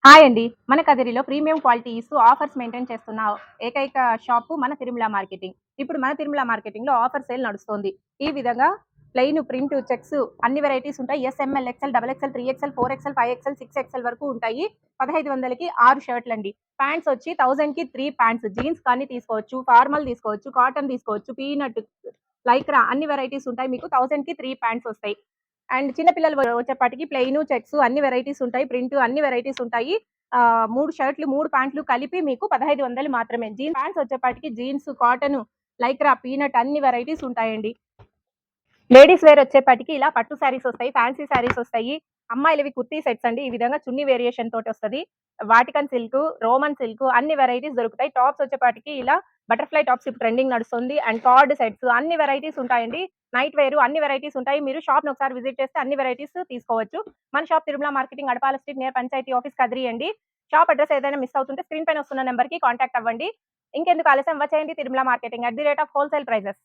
Hi అండి. మన కదిరిలో premium quality ఇస్తూ ఆఫర్స్ మెయింటైన్ చేస్తున్న ఏకైక షాపు మన తిరుమల మార్కెటింగ్. ఇప్పుడు మన తిరుమల మార్కెటింగ్‌లో ఆఫర్ సేల్ నడుస్తోంది. ఈ విధంగా ప్లెయిన్, ప్రింట్, చెక్స్ అన్ని వెరైటీస్ ఉంటాయి. S, M L, XL, double XL, 3 XL, 4 XL, 5 XL, 6 XL వరకు ఉంటాయి. 1500కి 6 షర్ట్‌లండి. ప్యాంట్స్ వచ్చి 1000కి 3 ప్యాంట్స్. జీన్స్ కానీ తీసుకోవచ్చు, ఫార్మల్ తీసుకోవచ్చు, కాటన్ తీసుకోవచ్చు, పీనట్, లైక్రా అన్ని వెరైటీస్ ఉంటాయి. మీకు 1000కి 3 ప్యాంట్స్ వస్తాయి. అండ్ చిన్న పిల్లలు వచ్చేపాటికి ప్లెయిన్, చెక్స్ అన్ని వెరైటీస్ ఉంటాయి. ప్రింట్ అన్ని వెరైటీస్ ఉంటాయి. 3 షర్ట్‌లు, 3 ప్యాంట్లు కలిపి మీకు 1500 మాత్రమే. ప్యాంట్స్ వచ్చేపాటికి జీన్స్, కాటన్, లైక్రా, పీనట్ అన్ని వెరైటీస్ ఉంటాయండి. లేడీస్ వేర్ వచ్చేపాటికి ఇలా పట్టు శారీస్ వస్తాయి, ఫ్యాన్సీ శారీస్ వస్తాయి. అమ్మాయిలవి కుర్తీ సెట్స్ అండి. ఈ విధంగా చున్నీ వేరియేషన్ తోటి వస్తది. వాటికన్ సిల్క్, రోమన్ సిల్క్ అన్ని వెరైటీస్ దొరుకుతాయి. టాప్స్ వచ్చేపాటికి ఇలా బటర్‌ఫ్లై టాప్స్ ఇప్పుడు ట్రెండింగ్ నడుస్తుంది. అండ్ కార్డ్ సెట్స్ అన్ని వెరైటీస్ ఉంటాయండి. నైట్ వేర్ అన్ని వెరైటీస్ ఉంటాయి. మీరు షాప్‌ని ఒకసారి విజిట్ చేస్తే అన్ని వెరైటీస్ తీసుకోవచ్చు. మన shop Tirumala marketing Adapala street near panchayat office Kadiri అండి. షాప్ అడ్రెస్ ఏదైనా మిస్ అవుతుంటే స్క్రీన్ పైన వస్తున్న నంబర్‌కి కాంటాక్ట్ అవ్వండి. ఇంకెందుకు ఆలస్యం వచ్చేయండి తిరుమల మార్కెటింగ్ @ హోల్‌సేల్ ప్రైజెస్.